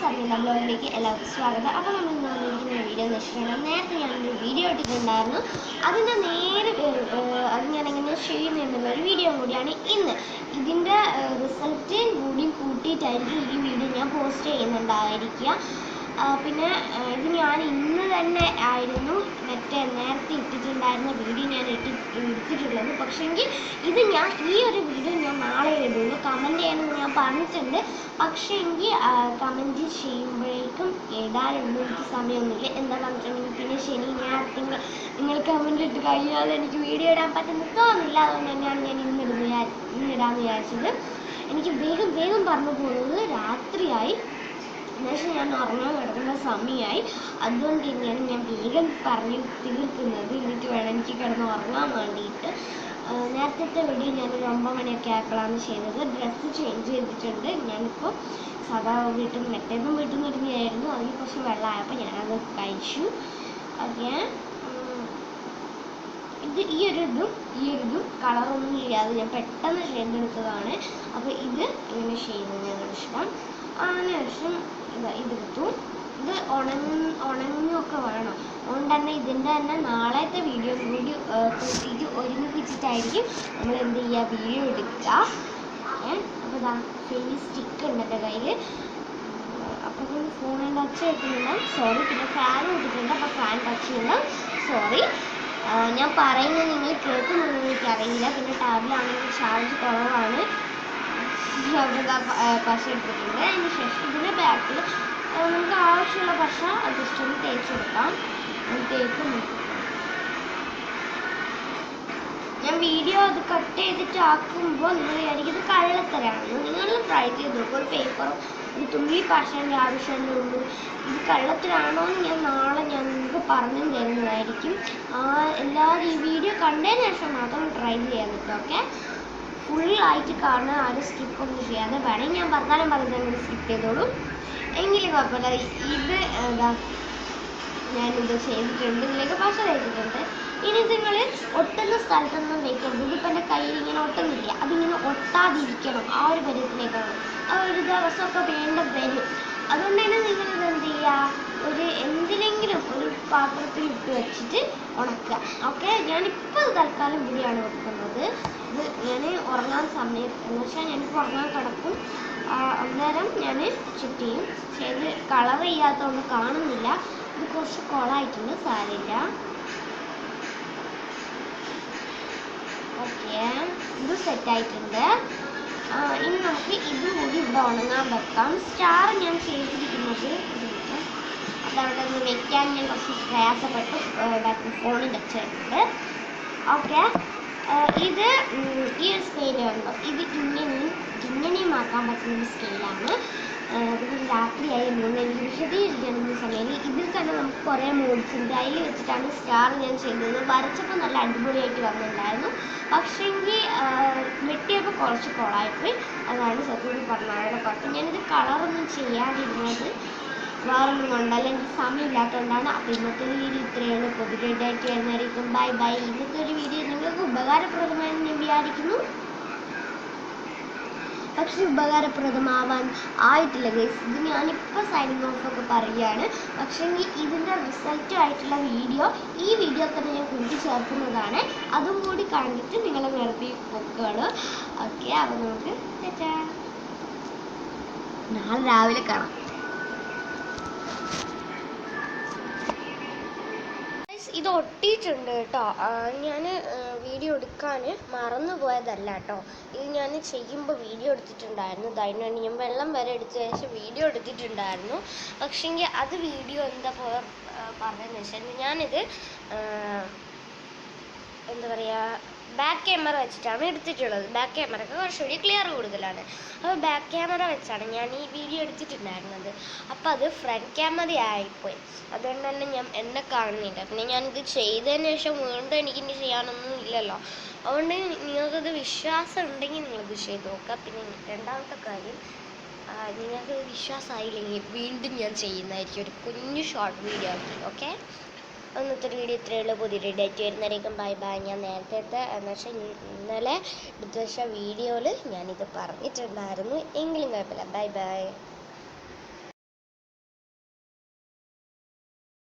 സബ്മില ബ്ലോഗിലേക്ക് എല്ലാവർക്കും സ്വാഗതം. അപ്പോൾ നമ്മൾ ഇന്ന് വന്നിരിക്കുന്ന വീഡിയോ എന്ന് വെച്ചിട്ടുണ്ടെങ്കിൽ നേരത്തെ ഞാനൊരു വീഡിയോ ഇട്ടിട്ടുണ്ടായിരുന്നു. അതിൻ്റെ നേരെ അത് ഞാൻ എങ്ങനെ ചെയ്യുന്നു എന്നുള്ളൊരു വീഡിയോ കൂടിയാണ് ഇന്ന്. ഇതിൻ്റെ റിസൾട്ട് കൂടി കൂട്ടിയിട്ടായിരിക്കും ഈ വീഡിയോ ഞാൻ പോസ്റ്റ് ചെയ്യുന്നുണ്ടായിരിക്കുക. പിന്നെ ഇത് ഞാൻ ഇന്ന് തന്നെ ആയിരുന്നു നേരത്തെ ഇട്ടിട്ടുണ്ടായിരുന്ന വീഡിയോ ഞാൻ എടുത്തിട്ടുള്ളത്. പക്ഷേങ്കിൽ ഇത് ഈ ഒരു വീഡിയോ ഞാൻ നാളെ ഇടുള്ളൂ. കമൻറ്റ് ചെയ്യണമെന്ന് ഞാൻ പറഞ്ഞിട്ടുണ്ട്. പക്ഷേങ്കിൽ കമൻറ്റ് ചെയ്യുമ്പോഴേക്കും ഇടാനൊന്നും എനിക്ക് സമയമൊന്നുമില്ല. എന്താണെന്ന് വെച്ചിട്ടുണ്ടെങ്കിൽ പിന്നെ ശനി ഞായർ നിങ്ങൾ കമൻറ്റ് ഇട്ട് കഴിഞ്ഞാൽ എനിക്ക് വീഡിയോ ഇടാൻ പറ്റുന്ന തോന്നില്ല. അതുകൊണ്ട് തന്നെയാണ് ഞാൻ ഇന്നിടാമെന്ന് വിചാരിച്ചത്. എനിക്ക് വേഗം പറഞ്ഞു പോകുന്നത് രാത്രിയായി. എന്നുവെച്ചാൽ ഞാൻ ഉറങ്ങാൻ കിടക്കുന്ന സമയമായി. അതുകൊണ്ട് തന്നെയാണ് ഞാൻ വേഗം പറഞ്ഞു തീർക്കുന്നത്. എന്നിട്ട് വേണം എനിക്ക് കിടന്ന് ഉറങ്ങാൻ വേണ്ടിയിട്ട്. നേരത്തെ വീഡിയോ ഞാനൊരു 9 മണിയൊക്കെ ആയപ്പോഴാണ് ചെയ്തത്. ഡ്രസ്സ് ചേഞ്ച് ചെയ്തിട്ടുണ്ട്. ഞാനിപ്പോൾ സാധാ വീട്ടിൽ നിന്ന് ഇരുന്നായിരുന്നു. അതിന് കുറച്ച് വെള്ളമായപ്പോൾ ഞാനത് കഴിച്ചു. ഓക്കെ, ഈ ഒരു ഇതും കളറൊന്നും ഇല്ലാതെ ഞാൻ പെട്ടെന്ന് ചെയ്തെടുത്തതാണ്. അപ്പോൾ ഇത് എങ്ങനെ ചെയ്യുന്നതിന് ഇഷ്ടം അതിനുശേഷം ഇതെടുത്തു. ഇത് ഉണങ്ങുകയൊക്കെ വേണം. അതുകൊണ്ട് തന്നെ ഇതിൻ്റെ തന്നെ നാളത്തെ വീഡിയോ കൂടി കൂട്ടിയിട്ട് ഒരുമിപ്പിച്ചിട്ടായിരിക്കും നമ്മൾ എന്ത് ചെയ്യുക, വീഡിയോ എടുക്കുക. അപ്പോൾ ഇതാ ഫേസ് സ്റ്റിക്ക് ഉണ്ട് എൻ്റെ കയ്യിൽ. അപ്പോൾ ഫോൺ ടച്ച് ചെയ്തിട്ടുണ്ടാവും, സോറി. പിന്നെ ഫാൻ ഇട്ടിട്ടുണ്ട്. അപ്പോൾ ഫാൻ ടച്ച് ചെയ്യുന്നത് സോറി. ഞാൻ പറയുന്നത് നിങ്ങൾ കേൾക്കുന്നുണ്ടെന്ന് എനിക്കറിയില്ല. പിന്നെ ടാബിലാണെങ്കിൽ ചാർജ് കുറവാണ്. പശ എടുത്തിട്ടുണ്ട്. അതിന് ശേഷം ഇതിൻ്റെ ബാക്കിൽ നമുക്ക് ആവശ്യമുള്ള പശ ജസ്റ്റ് ഒന്ന് തേച്ച് കൊടുക്കാം. ഞാൻ വീഡിയോ അത് കട്ട് ചെയ്തിട്ട് ആക്കുമ്പോൾ നിങ്ങൾ വിചാരിക്കും ഇത് കള്ളത്തരാണ്. നിങ്ങൾ ട്രൈ ചെയ്ത് നോക്കും. ഒരു പേപ്പറും ഒരു തുള്ളി പശേൻ്റെ ആവശ്യമേ ഉള്ളൂ. ഇത് കള്ളത്തരാണോ എന്ന് ഞാൻ നാളെ നിങ്ങൾക്ക് പറഞ്ഞു തരുന്നതായിരിക്കും. ഈ വീഡിയോ കണ്ടതിന് ശേഷം മാത്രം ട്രൈ ചെയ്യാൻ പറ്റും. ഓക്കെ, ഫുള്ളായിട്ട് കാണുക, ആരും സ്കിപ്പൊന്നും ചെയ്യാതെ. വേണമെങ്കിൽ ഞാൻ വർത്താനം പറഞ്ഞാൽ സ്കിപ്പ് ചെയ്തോളൂ, എങ്കിലും കുഴപ്പമില്ല. ഇത് ഞാനിത് ചെയ്തിട്ടുണ്ട്. ഇതിലേക്ക് പശ തേച്ചിട്ടുണ്ട്. ഇനി നിങ്ങൾ ഒട്ടുന്ന സ്ഥലത്തൊന്നും വെക്കരുത്. ഇതിപ്പോൾ എൻ്റെ കയ്യിൽ ഇങ്ങനെ ഒട്ടുന്നില്ല. അതിങ്ങനെ ഒട്ടാതിരിക്കണം. ആ ഒരു പരുവത്തിലേക്കാണ്. ആ ഒരു ദിവസമൊക്കെ വരും. അതുകൊണ്ട് തന്നെ നിങ്ങളിത് എന്ത് ചെയ്യുക, എന്തിലെങ്കിലും ഒരു പാത്രത്തിൽ ഇട്ട് വെച്ചിട്ട് ഉണക്കുക. ഓക്കെ, ഞാനിപ്പോൾ തൽക്കാലം ഇവിടെയാണ് വെക്കുന്നത്. ഇത് ഞാൻ ഉറങ്ങാൻ സമയത്ത് എന്ന് വെച്ചാൽ ഞാനിപ്പോൾ ഉറങ്ങാൻ കിടക്കും. അന്നേരം ഞാൻ ചുറ്റ് ചെയ്യും. പക്ഷേ ഇത് കളർ ചെയ്യാത്തതുകൊണ്ട് കാണുന്നില്ല. ഇത് കുറച്ച് കുളമായിട്ടുണ്ട്, സാരമില്ല. ഓക്കെ, ഇത് സെറ്റായിട്ടുണ്ട്. ഇനി നമുക്ക് ഇതുകൂടി ഇവിടെ ഉണങ്ങാൻ വെക്കാം. സ്റ്റാർ ഞാൻ ചെയ്തിരിക്കുന്നത് അതവിടെ ഒന്ന് വെക്കാൻ ഞാൻ കുറച്ച് പ്രയാസപ്പെട്ടു. ഫോണിൽ വെച്ചിട്ടുണ്ട്. ഓക്കെ, ഇത് ഈ ഒരു സ്കെയില് കണ്ടോ, ഇത് ഇങ്ങനെയും ആക്കാൻ പറ്റുന്ന സ്കെയിലാണ്. ഇത് രാത്രിയായി എനിക്ക് വിശദീകരിക്കുന്ന സമയത്ത് ഇതിൽ തന്നെ നമുക്ക് കുറേ മോഡ്സ് ഉണ്ട്. അതിൽ വെച്ചിട്ടാണ് സ്റ്റാർ ഞാൻ ചെയ്തത്. വരച്ചപ്പോൾ നല്ല അടിപൊളിയായിട്ട് വന്നിട്ടുണ്ടായിരുന്നു. പക്ഷേങ്കിൽ വെട്ടിയപ്പോൾ കുറച്ച് കുളമായിപ്പോയി. അതാണ് സത്യം പറഞ്ഞത്. അവിടെ കുഴപ്പം. ഞാനിത് കളറൊന്നും ചെയ്യാതിരുന്നത് വേറൊന്നും കൊണ്ടല്ല, എനിക്ക് സമയമില്ലാത്തതുകൊണ്ടാണ്. അപ്പോൾ ഇന്നത്തെ വീഡിയോ ഇത്രയാണ്. പുതിയതായിട്ട് വരുന്നതായിരിക്കും. ബൈ. ഇന്നത്തെ ഒരു വീഡിയോ നിങ്ങൾക്ക് ഉപകാരപ്രദമായെന്ന് ഞാൻ വിചാരിക്കുന്നു. പക്ഷെ ഉപകാരപ്രദമാവാൻ ആയിട്ടില്ല ഗൈസ്. ഇത് ഞാനിപ്പോൾ സൈനിങ് ഓഫ് ഒക്കെ പറയുകയാണ്. പക്ഷേ ഇതിൻ്റെ റിസൾട്ടായിട്ടുള്ള ഈ വീഡിയോ തന്നെ ഞാൻ കൂട്ടിച്ചേർക്കുന്നതാണ്. അതും കൂടി കണ്ടിട്ട് നിങ്ങൾ വെറുതെ പൊക്കുകയാണ്. ഓക്കെ, അപ്പോൾ നമുക്ക് നാളെ രാവിലെ കാണാം. ഇത് ഒട്ടിയിട്ടുണ്ട് കേട്ടോ. ഞാൻ വീഡിയോ എടുക്കാൻ മറന്നു പോയതല്ല കേട്ടോ. ഇത് ഞാൻ ചെയ്യുമ്പോൾ വീഡിയോ എടുത്തിട്ടുണ്ടായിരുന്നു. അതിനുവേണ്ടി ഞാൻ വെള്ളം വരെ എടുത്ത ശേഷം വീഡിയോ എടുത്തിട്ടുണ്ടായിരുന്നു. പക്ഷേങ്കിൽ അത് വീഡിയോ പറഞ്ഞതെന്ന് വെച്ചാൽ ഞാനിത് എന്താ പറയുക, ബാക്ക് ക്യാമറ വെച്ചിട്ടാണ് എടുത്തിട്ടുള്ളത്. ബാക്ക് ക്യാമറയ്ക്ക് കുറച്ചുകൂടി ക്ലിയർ കൂടുതലാണ്. അപ്പോൾ ബാക്ക് ക്യാമറ വെച്ചാണ് ഞാൻ ഈ വീഡിയോ എടുത്തിട്ടുണ്ടായിരുന്നത്. അപ്പോൾ അത് ഫ്രണ്ട് ക്യാമറ ആയിപ്പോയി. അതുകൊണ്ട് തന്നെ എന്നെ കാണുന്നില്ല. പിന്നെ ഞാനിത് ചെയ്തതിന് ശേഷം വീണ്ടും എനിക്കിനി ചെയ്യാനൊന്നും ഇല്ലല്ലോ. അതുകൊണ്ട് നിങ്ങൾക്കത് വിശ്വാസം ഉണ്ടെങ്കിൽ നിങ്ങളിത് ചെയ്ത് നോക്കുക. പിന്നെ രണ്ടാമത്തെ കാര്യം, നിങ്ങൾക്ക് വിശ്വാസമായില്ലെങ്കിൽ വീണ്ടും ഞാൻ ചെയ്യുന്നതായിരിക്കും ഒരു കുഞ്ഞു ഷോർട്ട് വീഡിയോ ആക്കി. ഓക്കെ, ഇന്നത്തെ വീഡിയോ ഇത്രയേ ഉള്ളൂ. പുതിയ ഡേറ്റ് വരുന്നതായിരിക്കും. ബൈ. ഞാൻ നേരത്തെ ഇന്നലെ എടുത്ത വീഡിയോയിൽ ഞാനിത് പറഞ്ഞിട്ടുണ്ടായിരുന്നു. എങ്കിലും കുഴപ്പമില്ല. ബൈ.